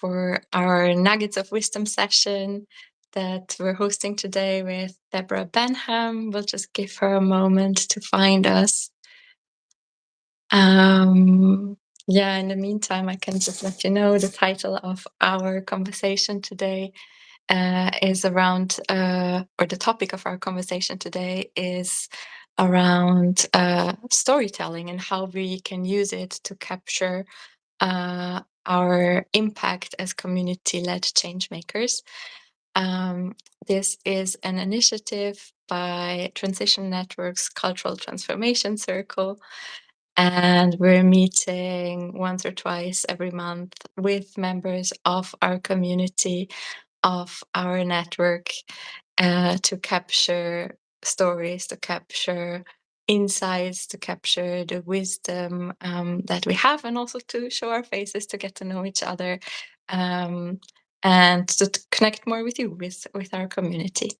for our Nuggets of Wisdom session that we're hosting today with Deborah Benham. We'll just give her a moment to find us. In the meantime, I can just let you know the title of our conversation today is around, or the topic of our conversation today is around storytelling and how we can use it to capture our impact as community-led change makers. This is an initiative by Transition Network's Cultural Transformation Circle, and we're meeting once or twice every month with members of our community, of our network, to capture stories, to capture insights, to capture the wisdom that we have, and also to show our faces, to get to know each other, and to connect more with you, with our community.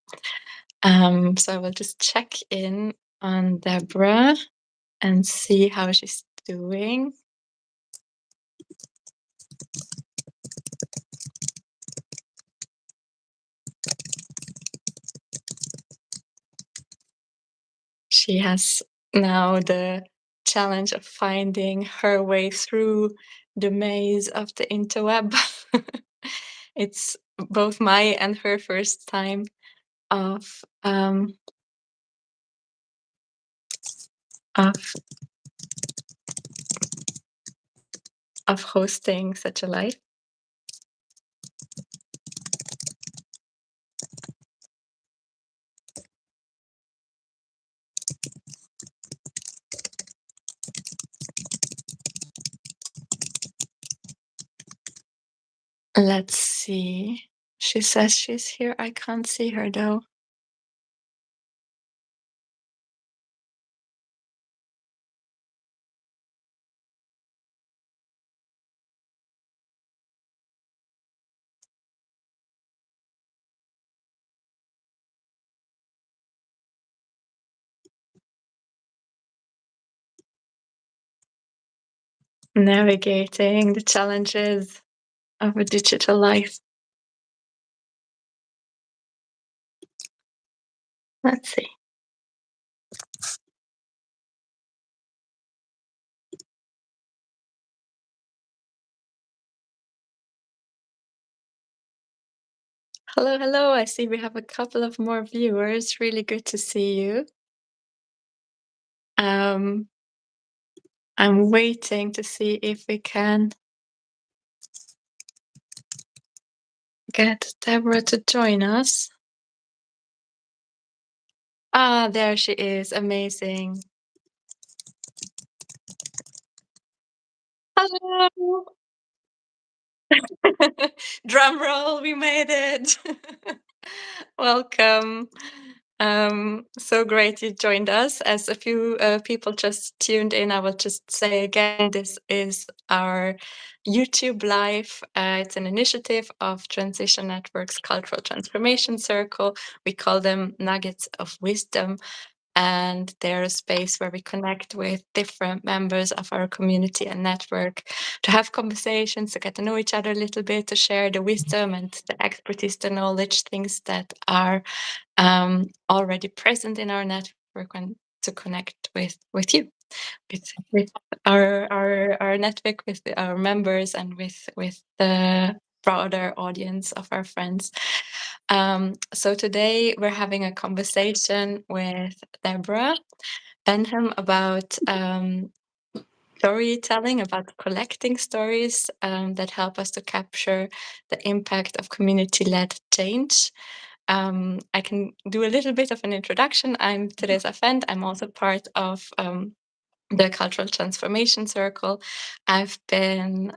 So I will just check in on Deborah and see how she's doing. She has now the challenge of finding her way through the maze of the interweb. It's both my and her first time of hosting such a live. Let's see. She says she's here. I can't see her though. Navigating the challenges of a digital life. Let's see. Hello, hello. I see we have a couple of more viewers. Really good to see you. I'm waiting to see if we can get Deborah to join us. Ah, there she is. Amazing. Hello. Drum roll, we made it. Welcome. So great you joined us. As a few people just tuned in, I will just say again, this is our YouTube Live. It's an initiative of Transition Network's Cultural Transformation Circle. We call them Nuggets of Wisdom. And they're a space where we connect with different members of our community and network to have conversations, to get to know each other a little bit, to share the wisdom and the expertise, the knowledge, things that are already present in our network, and to connect with you, with our network, with our members, and with the broader audience of our friends. So today we're having a conversation with Deborah Benham about storytelling, about collecting stories that help us to capture the impact of community-led change. I can do a little bit of an introduction. I'm Theresa Fend. I'm also part of the Cultural Transformation Circle. I've been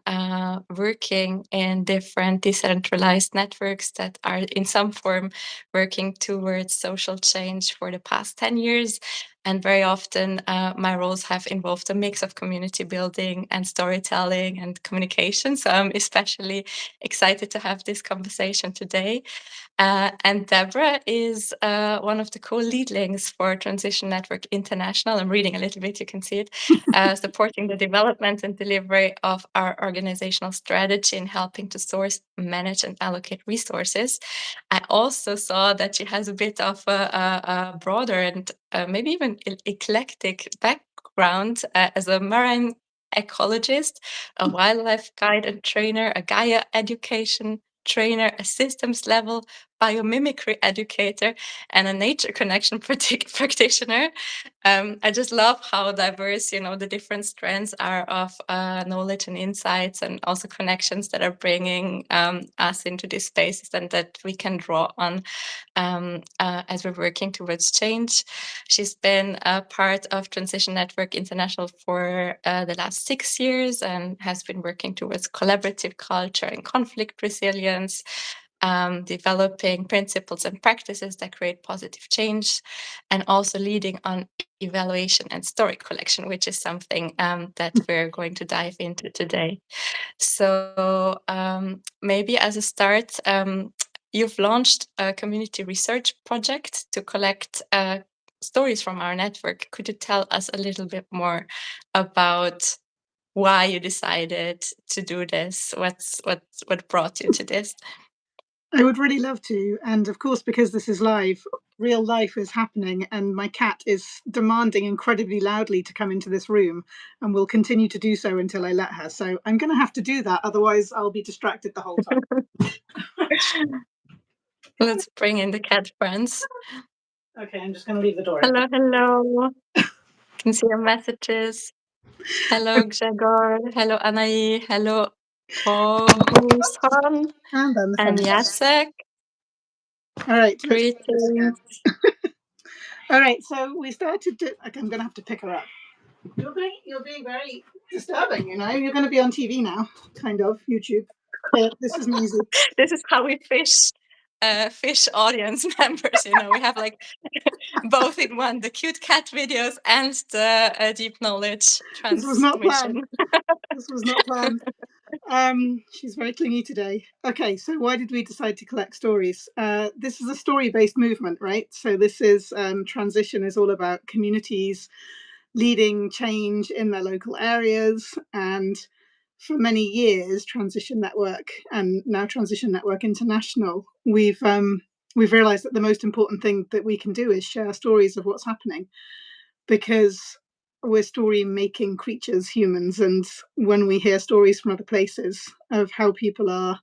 working in different decentralized networks that are in some form working towards social change for the past 10 years. And very often, my roles have involved a mix of community building and storytelling and communication. So I'm especially excited to have this conversation today. And Deborah is one of the co-lead links for Transition Network International. I'm reading a little bit, you can see it, supporting the development and delivery of our organizational strategy and helping to source, manage, and allocate resources. I also saw that she has a bit of a broader and maybe even eclectic background as a marine ecologist, a wildlife guide and trainer, a Gaia education trainer, a systems level biomimicry educator, and a nature connection practitioner. I just love how diverse, the different strands are of knowledge and insights, and also connections that are bringing us into these spaces and that we can draw on as we're working towards change. She's been a part of Transition Network International for the last 6 years and has been working towards collaborative culture and conflict resilience, developing principles and practices that create positive change, and also leading on evaluation and story collection, which is something that we're going to dive into today. So maybe as a start, you've launched a community research project to collect stories from our network. Could you tell us a little bit more about why you decided to do this? What brought you to this? I would really love to. And of course, because this is live, real life is happening, and my cat is demanding incredibly loudly to come into this room and will continue to do so until I let her. So I'm going to have to do that. Otherwise, I'll be distracted the whole time. Let's bring in the cat friends. Okay, I'm just going to leave the door Hello, open. hello. Can see your messages. Hello, Gregor. Hello, Anai. Hello, Bohusan And then the and fun stuff. Jacek. All right, let's try this again. Greetings. All right, so we started to. Okay, I'm going to have to pick her up. You're being very disturbing. You're going to be on TV now, kind of YouTube. This is music. This is how we fish audience members. We have like both in one: the cute cat videos and the deep knowledge This was not planned. transmission. This was not planned. She's very clingy today. Okay, so why did we decide to collect stories? This is a story-based movement, right? So this is transition is all about communities leading change in their local areas, and for many years, Transition Network and now Transition Network International, we've realised that the most important thing that we can do is share stories of what's happening, because we're story making creatures, humans, and when we hear stories from other places of how people are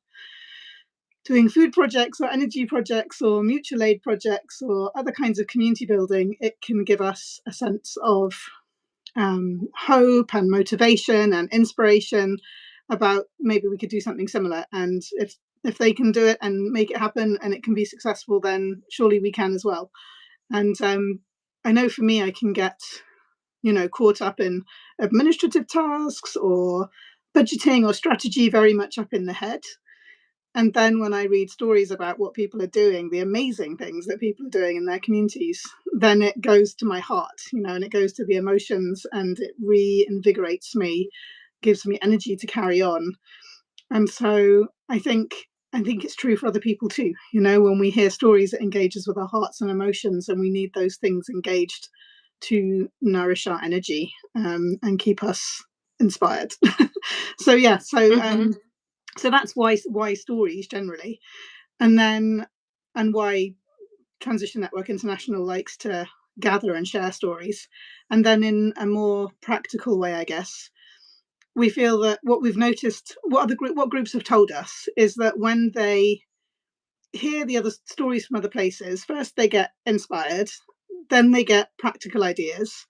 doing food projects or energy projects or mutual aid projects or other kinds of community building, it can give us a sense of hope and motivation and inspiration about maybe we could do something similar. And if they can do it and make it happen and it can be successful, then surely we can as well. And I know for me, I can get caught up in administrative tasks or budgeting or strategy very much up in the head. And then when I read stories about what people are doing, the amazing things that people are doing in their communities, then it goes to my heart, and it goes to the emotions, and it reinvigorates me, gives me energy to carry on. And so I think it's true for other people too. When we hear stories, it engages with our hearts and emotions, and we need those things engaged to nourish our energy and keep us inspired. So yeah, so that's why stories generally, and why Transition Network International likes to gather and share stories. And then in a more practical way, I guess, we feel that what we've noticed, what groups have told us, is that when they hear the other stories from other places, first they get inspired, then they get practical ideas.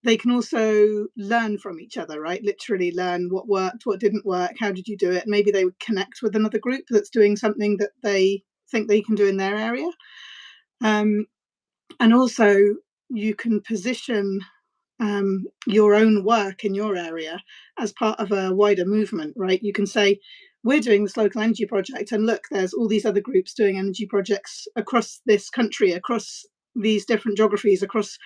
They can also learn from each other, right? Literally learn what worked, what didn't work, how did you do it? Maybe they would connect with another group that's doing something that they think they can do in their area. And also, you can position your own work in your area as part of a wider movement, right? You can say, we're doing this local energy project, and look, there's all these other groups doing energy projects across this country, across these different geographies, across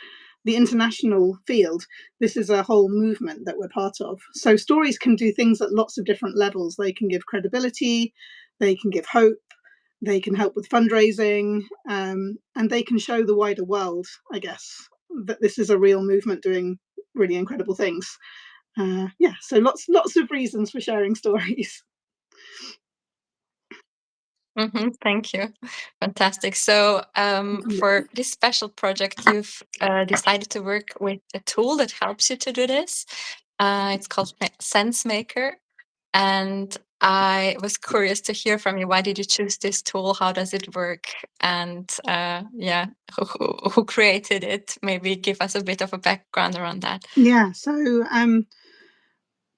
the international field, this is a whole movement that we're part of. So stories can do things at lots of different levels. They can give credibility, they can give hope, they can help with fundraising, and they can show the wider world, I guess, that this is a real movement doing really incredible things. Yeah, so lots of reasons for sharing stories. Thank you. Fantastic. So, for this special project, you've decided to work with a tool that helps you to do this. It's called Sensemaker, and I was curious to hear from you. Why did you choose this tool? How does it work? And yeah, who created it? Maybe give us a bit of a background around that. Yeah, so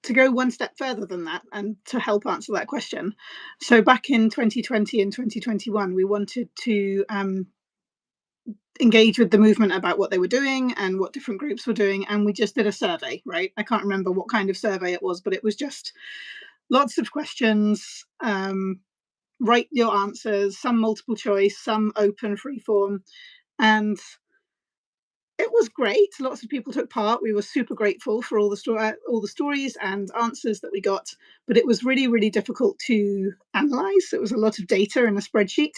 to go one step further than that and to help answer that question. So back in 2020 and 2021, we wanted to engage with the movement about what they were doing and what different groups were doing. And we just did a survey, right? I can't remember what kind of survey it was, but it was just lots of questions. Write your answers, some multiple choice, some open free form. And it was great. Lots of people took part. We were super grateful for all the stories and answers that we got, but it was really, really difficult to analyze. It was a lot of data in a spreadsheet,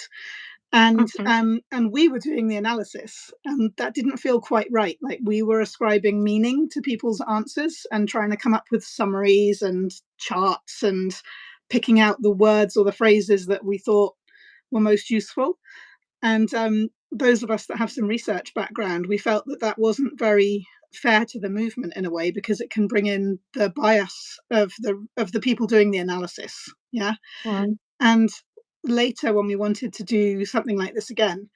Mhm. and we were doing the analysis, and that didn't feel quite right. Like we were ascribing meaning to people's answers and trying to come up with summaries and charts and picking out the words or the phrases that we thought were most useful. And those of us that have some research background, we felt that that wasn't very fair to the movement in a way, because it can bring in the bias of the people doing the analysis. Yeah. Mm. And later, when we wanted to do something like this again,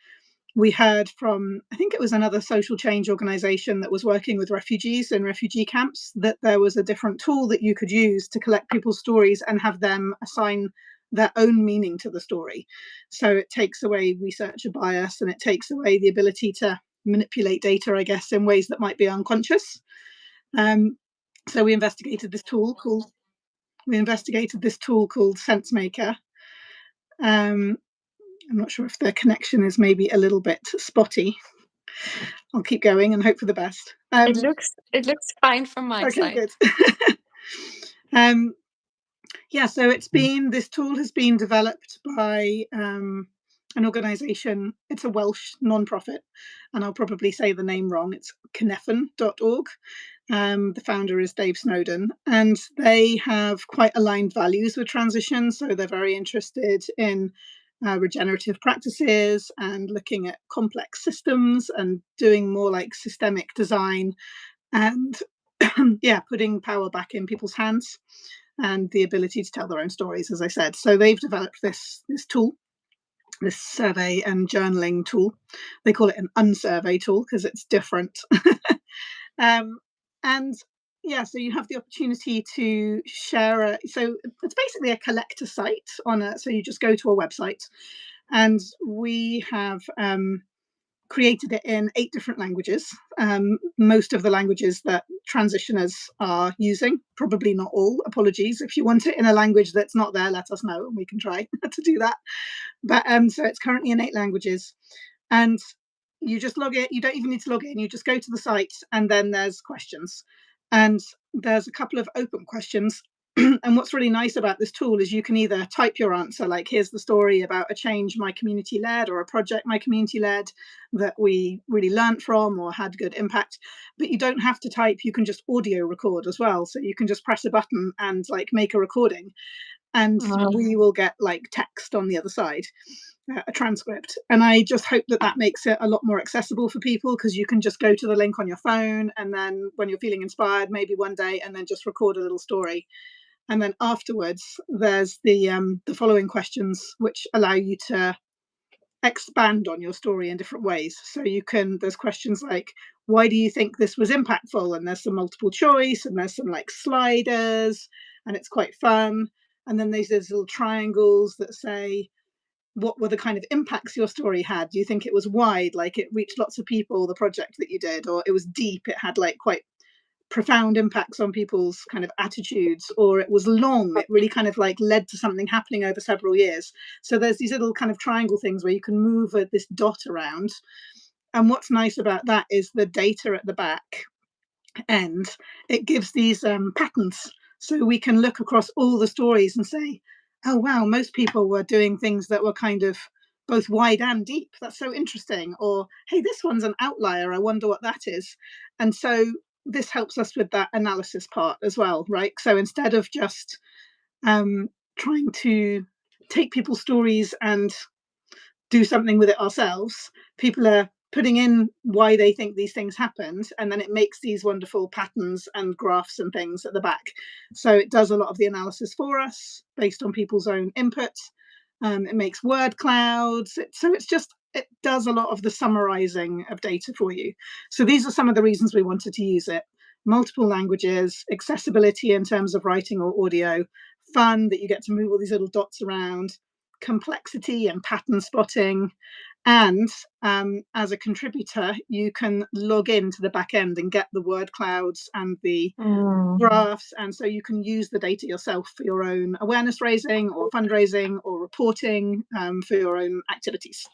we heard from, I think it was another social change organization that was working with refugees in refugee camps, that there was a different tool that you could use to collect people's stories and have them assign their own meaning to the story. So it takes away researcher bias, and it takes away the ability to manipulate data, I guess, in ways that might be unconscious. Um, so we investigated this tool called Sensemaker. Um, I'm not sure if the connection is maybe a little bit spotty. I'll keep going and hope for the best. It looks fine from my Okay, side. good. um, yeah, so this tool has been developed by an organisation. It's a Welsh non-profit, and I'll probably say the name wrong. It's cynefin.org. The founder is Dave Snowden, and they have quite aligned values with transition. So they're very interested in regenerative practices and looking at complex systems and doing more like systemic design and yeah, putting power back in people's hands and the ability to tell their own stories, as I said. So they've developed this tool, this survey and journaling tool. They call it an unsurvey tool because it's different. um, and yeah, so you have the opportunity to share so it's basically a collector site so you just go to a website, and we have created it in 8 different languages. Most of the languages that transitioners are using, probably not all. Apologies. If you want it in a language that's not there, let us know and we can try to do that. But so it's currently in 8 languages, and you just log it. You don't even need to log in. You just go to the site, and then there's questions, and there's a couple of open questions. And what's really nice about this tool is you can either type your answer, like here's the story about a change my community led, or a project my community led that we really learned from or had good impact. But you don't have to type. You can just audio record as well. So you can just press a button and like make a recording, and Wow. we will get like text on the other side, a transcript. And I just hope that that makes it a lot more accessible for people, because you can just go to the link on your phone, and then when you're feeling inspired, maybe one day, and then just record a little story. And then afterwards, there's the following questions, which allow you to expand on your story in different ways. So there's questions like, why do you think this was impactful? And there's some multiple choice, and there's some like sliders, and it's quite fun. And then there's these little triangles that say, what were the kind of impacts your story had? Do you think it was wide, like it reached lots of people, the project that you did, or it was deep, it had like quite profound impacts on people's kind of attitudes, or it was long, it really kind of like led to something happening over several years? So there's these little kind of triangle things where you can move this dot around, And what's nice about that is the data at the back end, it gives these patterns. So we can look across all the stories and say, oh, wow, most people were doing things that were kind of both wide and deep. That's so interesting. Or, hey, this one's an outlier. I wonder what that is. And so this helps us with that analysis part as well, right? So instead of just trying to take people's stories and do something with it ourselves, people are putting in why they think these things happened, and then it makes these wonderful patterns and graphs and things at the back. So it does a lot of the analysis for us based on people's own input. It makes word clouds. It does a lot of the summarizing of data for you. So these are some of the reasons we wanted to use it. Multiple languages, accessibility in terms of writing or audio, fun that you get to move all these little dots around, complexity and pattern spotting. And as a contributor, you can log into the back end and get the word clouds and the graphs. And so you can use the data yourself for your own awareness raising or fundraising or reporting for your own activities.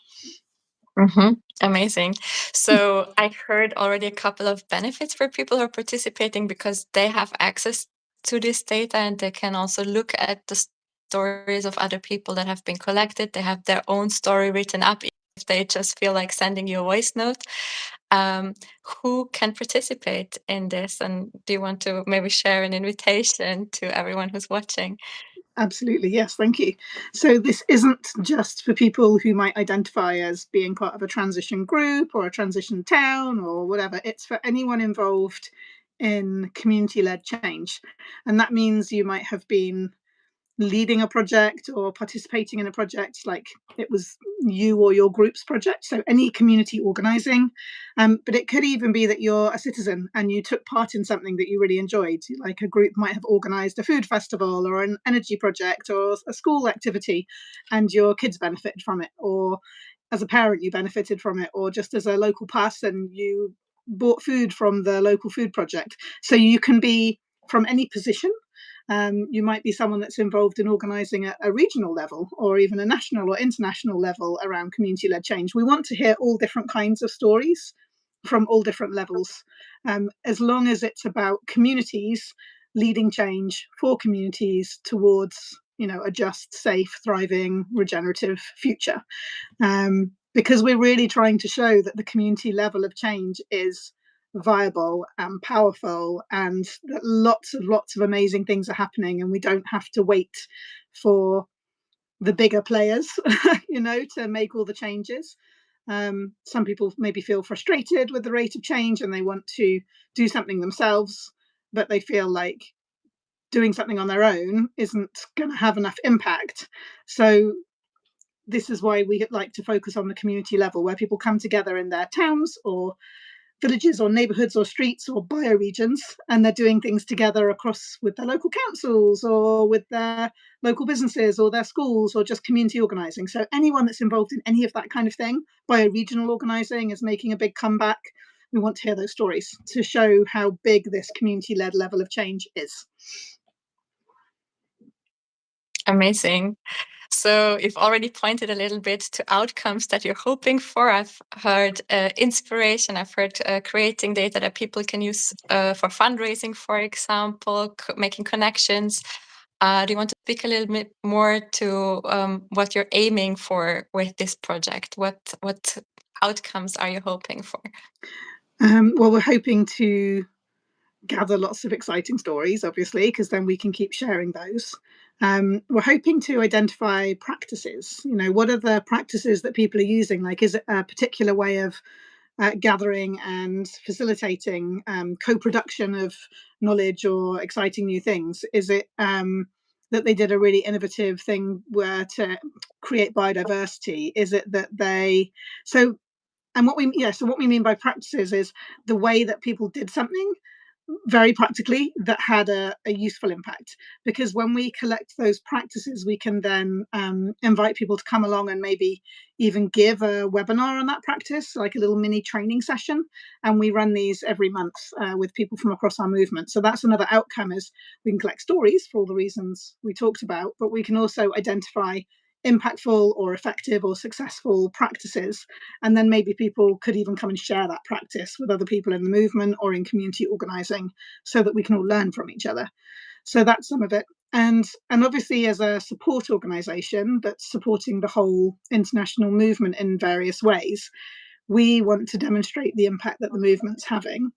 Amazing. So I heard already a couple of benefits for people who are participating because they have access to this data and they can also look at the stories of other people that have been collected. They have their own story written up if they just feel like sending you a voice note. Who can participate in this? And do you want to maybe share an invitation to everyone who's watching? Absolutely, yes, thank you. So this isn't just for people who might identify as being part of a transition group or a transition town or whatever. It's for anyone involved in community-led change. And that means you might have been leading a project or participating in a project like it was you or your group's project, so any community organizing. But it could even be that you're a citizen and you took part in something that you really enjoyed, like a group might have organized a food festival or an energy project or a school activity and your kids benefited from it, or as a parent you benefited from it, or just as a local person you bought food from the local food project. So you can be from any position. You might be someone that's involved in organising a regional level or even a national or international level around community-led change. We want to hear all different kinds of stories from all different levels, as long as it's about communities leading change for communities towards, a just, safe, thriving, regenerative future. Because we're really trying to show that the community level of change is viable and powerful, and that lots of amazing things are happening, and we don't have to wait for the bigger players, to make all the changes. Some people maybe feel frustrated with the rate of change and they want to do something themselves, but they feel like doing something on their own isn't going to have enough impact. So this is why we like to focus on the community level, where people come together in their towns or villages or neighbourhoods or streets or bioregions, and they're doing things together across with their local councils or with their local businesses or their schools or just community organising. So anyone that's involved in any of that kind of thing, bioregional organising is making a big comeback. We want to hear those stories to show how big this community-led level of change is. Amazing. So you've already pointed a little bit to outcomes that you're hoping for. I've heard inspiration. I've heard creating data that people can use for fundraising, for example, making connections. Do you want to speak a little bit more to what you're aiming for with this project? What outcomes are you hoping for? Well, we're hoping to gather lots of exciting stories, obviously, because then we can keep sharing those. We're hoping to identify practices. What are the practices that people are using? Like, is it a particular way of gathering and facilitating co-production of knowledge or exciting new things? Is it that they did a really innovative thing where to create biodiversity? Is it that they so and what we mean by practices is the way that people did something very practically that had a useful impact, because when we collect those practices we can then invite people to come along and maybe even give a webinar on that practice, like a little mini training session, and we run these every month with people from across our movement. So that's another outcome, is we can collect stories for all the reasons we talked about, but we can also identify impactful or effective or successful practices. And then maybe people could even come and share that practice with other people in the movement or in community organizing, so that we can all learn from each other. So that's some of it. And obviously, as a support organization that's supporting the whole international movement in various ways, we want to demonstrate the impact that the movement's having,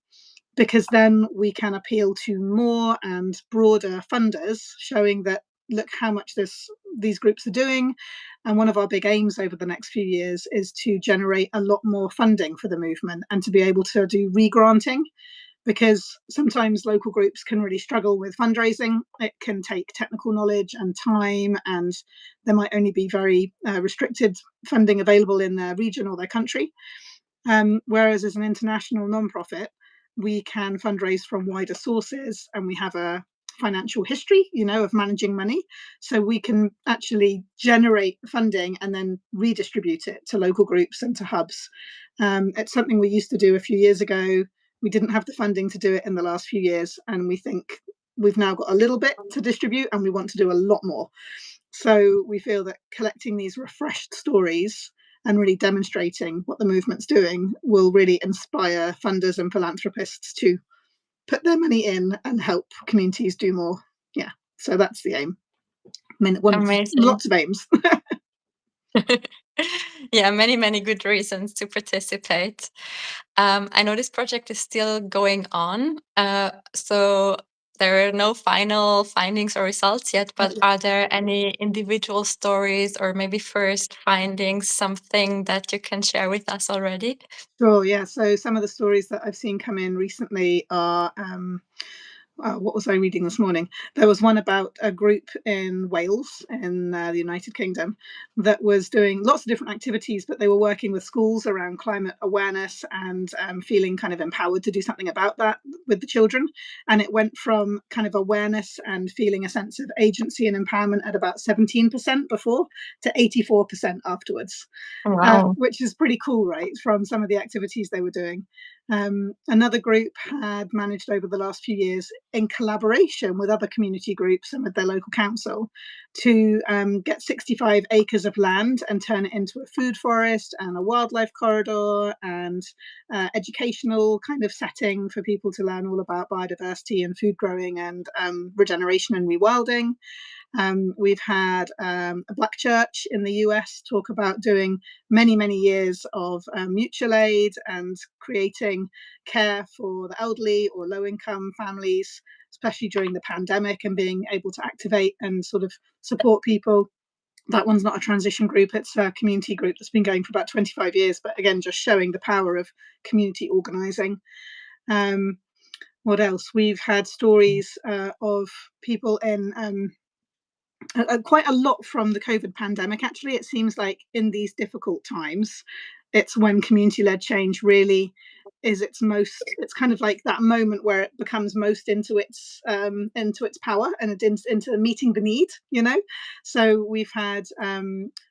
because then we can appeal to more and broader funders, showing that look how much these groups are doing. And one of our big aims over the next few years is to generate a lot more funding for the movement and to be able to do re-granting, because sometimes local groups can really struggle with fundraising. It can take technical knowledge and time, and there might only be very restricted funding available in their region or their country. Whereas as an international nonprofit, we can fundraise from wider sources, and we have a financial history, of managing money. So we can actually generate funding and then redistribute it to local groups and to hubs. It's something we used to do a few years ago. We didn't have the funding to do it in the last few years, and we think we've now got a little bit to distribute, and we want to do a lot more. So we feel that collecting these refreshed stories and really demonstrating what the movement's doing will really inspire funders and philanthropists to put their money in and help communities do more. Yeah, so that's the aim. I mean, Amazing. lots of aims. Yeah, many, many good reasons to participate. I know this project is still going on, so there are no final findings or results yet, but are there any individual stories or maybe first findings, something that you can share with us already? Sure, yeah. So some of the stories that I've seen come in recently are what was I reading this morning? There was one about a group in Wales, in the United Kingdom, that was doing lots of different activities, but they were working with schools around climate awareness and feeling kind of empowered to do something about that with the children. And it went from kind of awareness and feeling a sense of agency and empowerment at about 17% before to 84% afterwards. Wow. Which is pretty cool, right? From some of the activities they were doing. Another group had managed over the last few years, in collaboration with other community groups and with their local council, to get 65 acres of land and turn it into a food forest and a wildlife corridor and educational kind of setting for people to learn all about biodiversity and food growing and regeneration and rewilding. We've had a black church in the US talk about doing many, many years of mutual aid and creating care for the elderly or low income families, especially during the pandemic, and being able to activate and sort of support people. That one's not a transition group, it's a community group that's been going for about 25 years, but again, just showing the power of community organising. What else? We've had stories of people in quite a lot from the COVID pandemic. Actually, it seems like in these difficult times, it's when community-led change really is it's kind of like that moment where it becomes most into its power, and into meeting the need. So we've had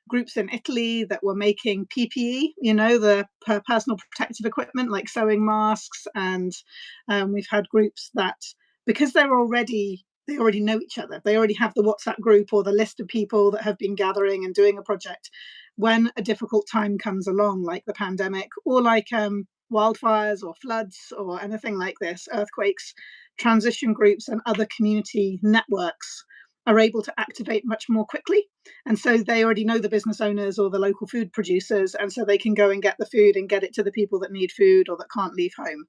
groups in Italy that were making PPE, the personal protective equipment like sewing masks, and we've had groups that, because they already know each other. They already have the WhatsApp group or the list of people that have been gathering and doing a project. When a difficult time comes along, like the pandemic, or like wildfires or floods or anything like this, earthquakes, transition groups and other community networks are able to activate much more quickly. And so they already know the business owners or the local food producers, and so they can go and get the food and get it to the people that need food or that can't leave home.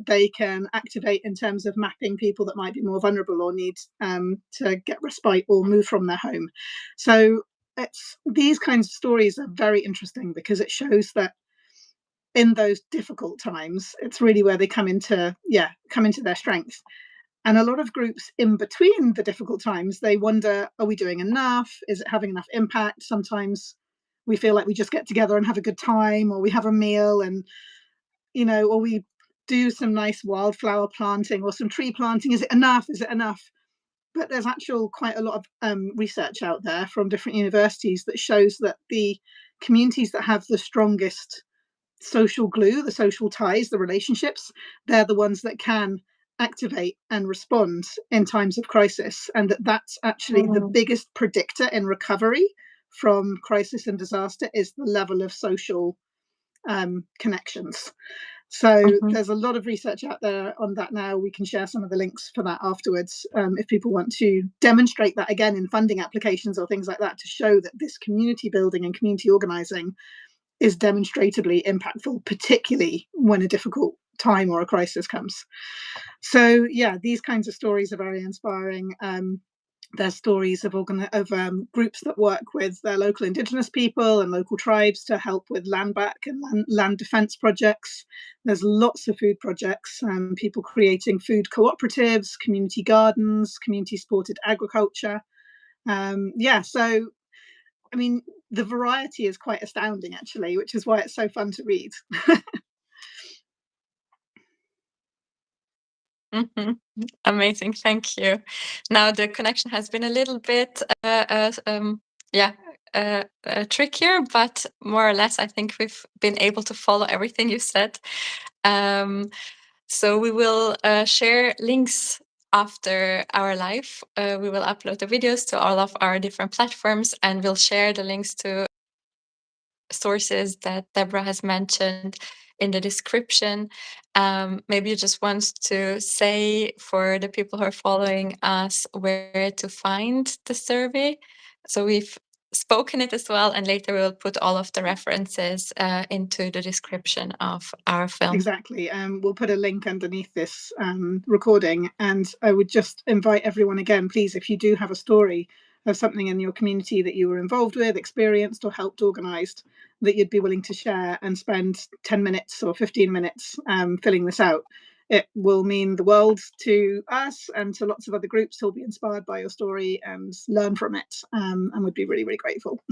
They can activate in terms of mapping people that might be more vulnerable or need to get respite or move from their home. So these kinds of stories are very interesting, because it shows that in those difficult times, it's really where they come into their strength. And a lot of groups in between the difficult times, they wonder, are we doing enough? Is it having enough impact? Sometimes we feel like we just get together and have a good time, or we have a meal, and or we do some nice wildflower planting or some tree planting. Is it enough? Is it enough? But there's quite a lot of research out there from different universities that shows that the communities that have the strongest social glue, the social ties, the relationships, they're the ones that can activate and respond in times of crisis, and that's actually the biggest predictor in recovery from crisis and disaster is the level of social connections. So Mhm. there's a lot of research out there on that now. We can share some of the links for that afterwards, if people want to demonstrate that again in funding applications or things like that, to show that this community building and community organizing is demonstrably impactful, particularly when a difficult time or a crisis comes. So yeah, these kinds of stories are very inspiring. There's stories of groups that work with their local indigenous people and local tribes to help with land back and land defense projects. There's lots of food projects, people creating food cooperatives, community gardens, community supported agriculture. Yeah, so I mean, the variety is quite astounding, actually, which is why it's so fun to read. Mhm. Amazing, thank you. Now the connection has been a little bit, yeah, trickier, but more or less, I think we've been able to follow everything you said. Um, so we will share links after our live. We will upload the videos to all of our different platforms, and we'll share the links to sources that Deborah has mentioned in the description. Maybe you just want to say for the people who are following us where to find the survey. So we've spoken it as well, and later we'll put all of the references into the description of our film. Exactly. We'll put a link underneath this recording. And I would just invite everyone again, please, if you do have a story of something in your community that you were involved with, experienced, or helped organised, that you'd be willing to share and spend 10 minutes or 15 minutes filling this out. It will mean the world to us and to lots of other groups who'll be inspired by your story and learn from it, and would be really, really grateful.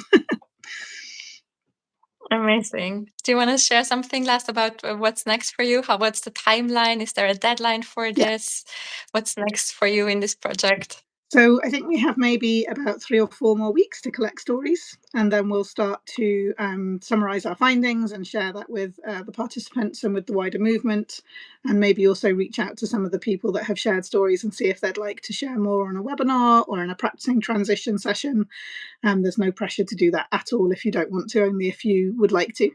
Amazing. Do you want to share something last about what's next for you? What's the timeline? Is there a deadline for Yeah. this? What's next for you in this project? So I think we have maybe about 3 or 4 more weeks to collect stories, and then we'll start to summarise our findings and share that with the participants and with the wider movement, and maybe also reach out to some of the people that have shared stories and see if they'd like to share more on a webinar or in a practicing transition session. There's no pressure to do that at all if you don't want to, only if you would like to.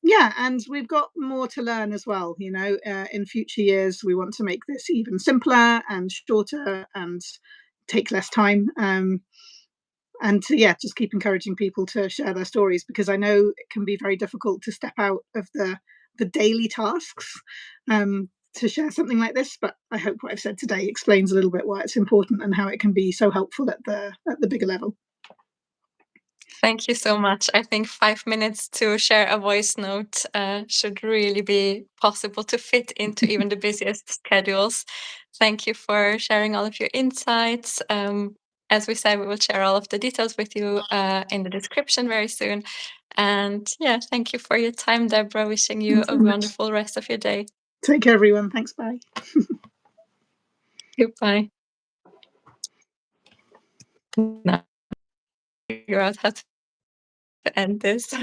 Yeah, and we've got more to learn as well. In future years, we want to make this even simpler and shorter and take less time. And to, yeah, just keep encouraging people to share their stories, because I know it can be very difficult to step out of the daily tasks to share something like this. But I hope what I've said today explains a little bit why it's important and how it can be so helpful at the bigger level. Thank you so much. I think 5 minutes to share a voice note should really be possible to fit into even the busiest schedules. Thank you for sharing all of your insights. As we said, we will share all of the details with you in the description very soon. And yeah, thank you for your time, Deborah. Wishing you Thanks a so much. wonderful rest of your day. Take care, everyone. Thanks. Bye. Goodbye. Now figure out how to end this.